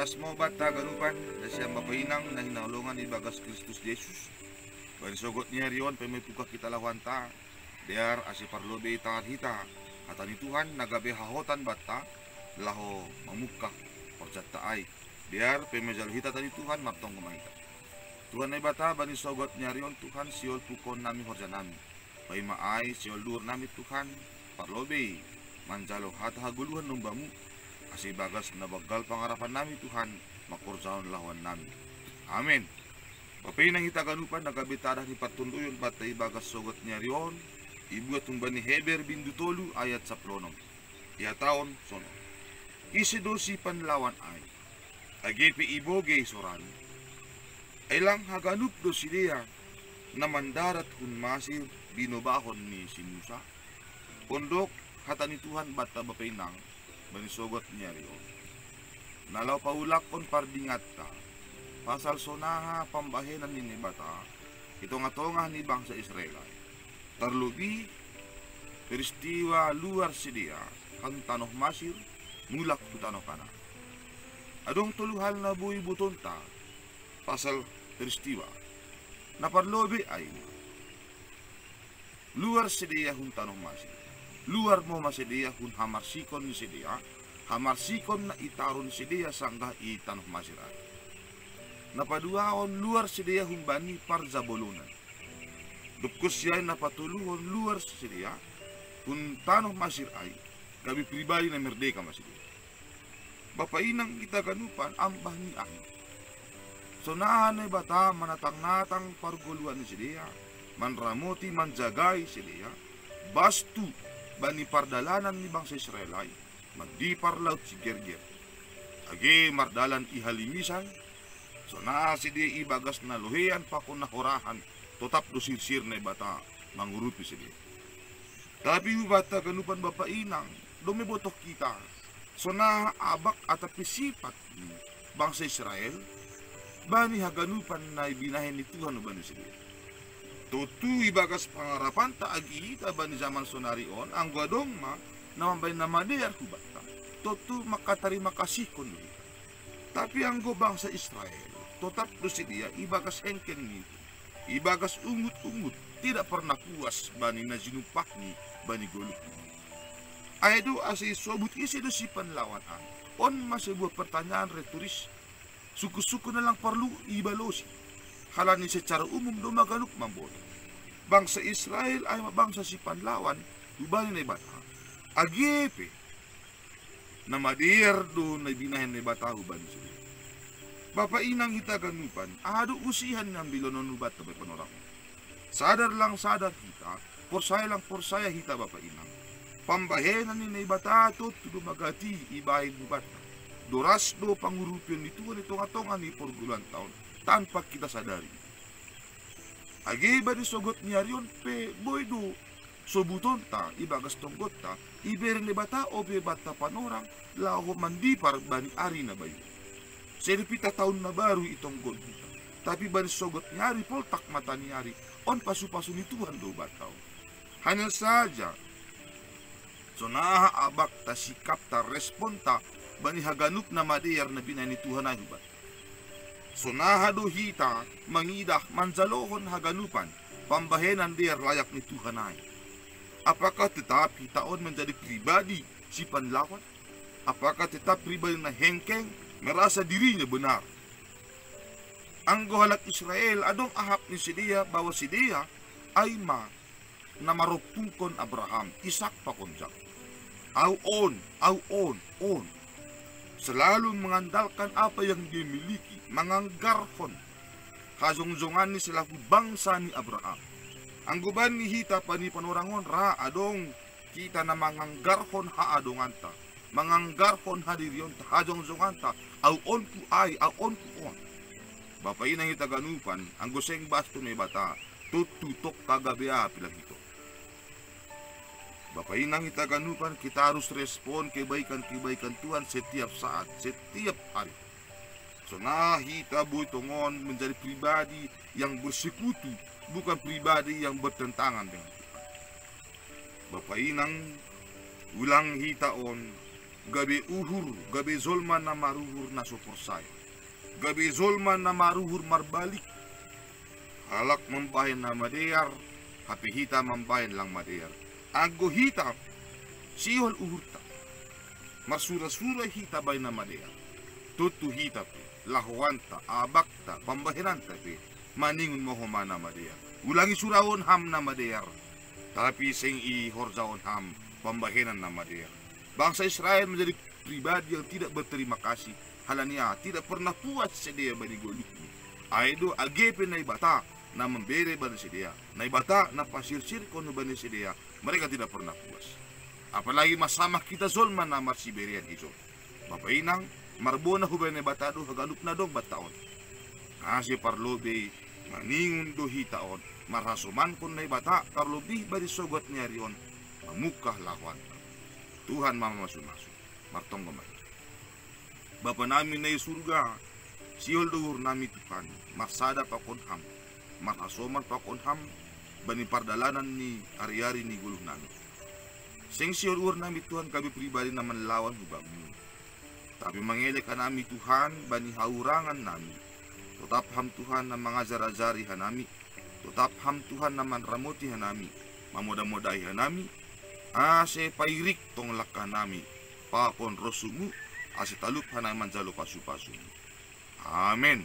asmo bata ganupan na siyang mapainang na hinaulungan ni Bagas Kristus Jesus. Barisogot niya riyon pamipuka kita lawanta. Diar asi parlobe tarhita. Kata ni Tuhan nagabe hahotan bata laho mamuka porjata ay. Diar pemejal hita tani Tuhan martong kumaita. Tuhan ay bata bani sogot niya riyon Tuhan siol pukon nami horja nami. Pai maay siol dur nami Tuhan parlobe manjalo hata haguluhan numbamu. Asi Bagas na bagal pangarapan nami Tuhan makursaon lawan nami. Amen. Papay nang itaganupan nagabitada ni patunduyon patay Bagas sogot niya riyon. Ibu tumba ni Heber bin Dutolu ayat 10. Iya taon sono. Isido si panlawan ay. Agepi iboge soran. Ailang haganup do siya na mandarat kun masir binobahon ni si Musa. Pondok kata ni Tuhan bata bapay nang manisogot niya riyon. Nalaw paulak on pardingat ta. Pasal sonaha pambahenan ni bata. Ito nga tonga ni bangsa Israel. Terlubi peristiwa luar sedia kan tanoh masir mulak ku tanoh kana. Adong tuluhal na buhi butonta pasal peristiwa. Naparlobi ay luar sedia hun tanoh masir. Luar mo masedia hun hamarsikon ni sedia, hamarsikon na itaron sedia sangga itanong masiran. Napaduaon luar sedia hun bani parzabolunan. Dupkus yay napatuluhon luar sedia hun tanong masir ay, gabi pribadi na merdeka masedia. Bapainang kita ganupan ambah ni ay. Sonahan ay bata manatang-natang parguluan ni sedia, manramoti manjagay sedia, bastu bani pardalanan ni bangsa Israel ay magdipar laut si Gerger. Age mardalan ihalimisan, so na si di ibagas na luhian pa kung nahurahan, totap do sirsir na bata mangurupi si di. Tapi bata kanupan bapainang, dumibotok kita, so na abak at apisipat ni bangsa Israel, bani haganupan na ibinahin ni Tuhan o bani si di. Tutu ibagas pangarapan taagi ita ba ni zaman sonarion ang guadong ma namambay na madayar kubata. Tutu makatarima kasih kundi. Tapi ang gobang sa Israel, totap do si dia ibagas hengken nito. Ibagas ungut-ungut, tidak pernah puas bani na jinupah ni bani goluk. Ay do asi sobut isi do si panlawanan. On masebuah pertanyaan retoris. Suku-suku na lang perlu ibalosi. Halani secara umum do magaluk mamboto. Bangsa Israel ay mabangsa si panlawan, ubani na ibata. Agepe, na madir do na ibinahin na ibata ubani sila. Bapainang hita ganupan, ado usihan ng bilonon ubat na may panorang. Sadar lang sadar hita, porsaya lang porsaya hita bapainang. Pambahenan ni na ibata to dumagati ibahin ubat. Doras do pangurupyon nituan itong atongan ni porgulan taon. Tanpa kita sadari. Agi ba ni sogot niya riyon pe boy do sobuton ta ibagas tonggot ta iberin ni bata o be bata panorang lao mandipar bani ari na bayo. Seripita taon na baru itong god kita. Tapi ba ni sogot niya ri poltak mata ni ari on pasu-pasu ni Tuhan do bataw. Hanya saja so abak ta sikap ta respon ta bani haganup na madayar na binay ni Tuhan ay hubat. Sonahado hita, mangidah, manzalohon haganupan, pambahenan der layak ni Tuhan ay. Apakah tetap hitaon menjadi pribadi si panlawan? Apakah tetap pribadi na hengkeng, merasa dirinya benar? Ang gohalak Israel, adong ahap ni sidia, bahwa sidia ay na marupungkon Abraham, Isak pakonjak. On. Selalu mengandalkan apa yang dia miliki, manganggarhon. Kazongzongan ni sila bangsa ni Abraham. Ang guban ni hita pa ni panorangon ra adong kita na manganggarhon ha adonganta. Manganggarhon ha diriyon ta hajongzongan ta. Au on ku on. Bapay nang hita ganupan, ang guseng basto ni bata, tututok kagabea pilang ito. Bapak inang kita ganupan, kita harus respon kebaikan-kebaikan Tuhan setiap saat, setiap hari. So kita butongon menjadi pribadi yang bersekutu, bukan pribadi yang bertentangan dengan Tuhan. Bapak inang ulang hitaon, gabe uhur, gabe zolman na maruhur na suporsay, gabe zolman na maruhur marbalik, halak mambahin na madeyar, hapihita mambahin lang madeyar, ago hita, sihol uhurta, marsura-sura hita bay na madeyar, tutu hita pe, lahuanta, abakta, pambahiranta pe, maningun mo humana madeyar, ulangi surawon ham na madeyar, tapi sing i horzaon ham, pambahinan na madeyar. Bangsa Israel menjadi pribadi yang tidak berterima kasih. Halania tidak pernah puas sedia bani goliki. Aido agepe na ibata na membere bani sedia. Na ibata na pasir-sir kono bani sedia. Mereka tidak pernah puas. Apalagi masama kita zolman na marsiberian iso. Bapak inang marbona hubay na ibata do hagalup na dong bataon. Kasi parlobe maningun do hitaon. Marhasuman kon na ibata parlobi bari sogot niya riyon. Mamukah lawan. Tuhan mama masuk martong gamay. Bapa namin na surga, sihol duhur nami Tuhan, marsada pa konham, marhasoman pa konham, bani pardalanan ni ari-ari ni guluh nami. Sing sihol duhur nami Tuhan kami pribadi naman lawan hubangmu. Tapi mangelek nami Tuhan, bani haurangan nami. Tetap ham Tuhan na mangazar-azari hanami, tetap ham Tuhan naman ramuti hanami, mamoda-modai hanami, ase pairik tong lakka nami papon rosumu ase talup hanay manjalo pasu-pasu. Amen.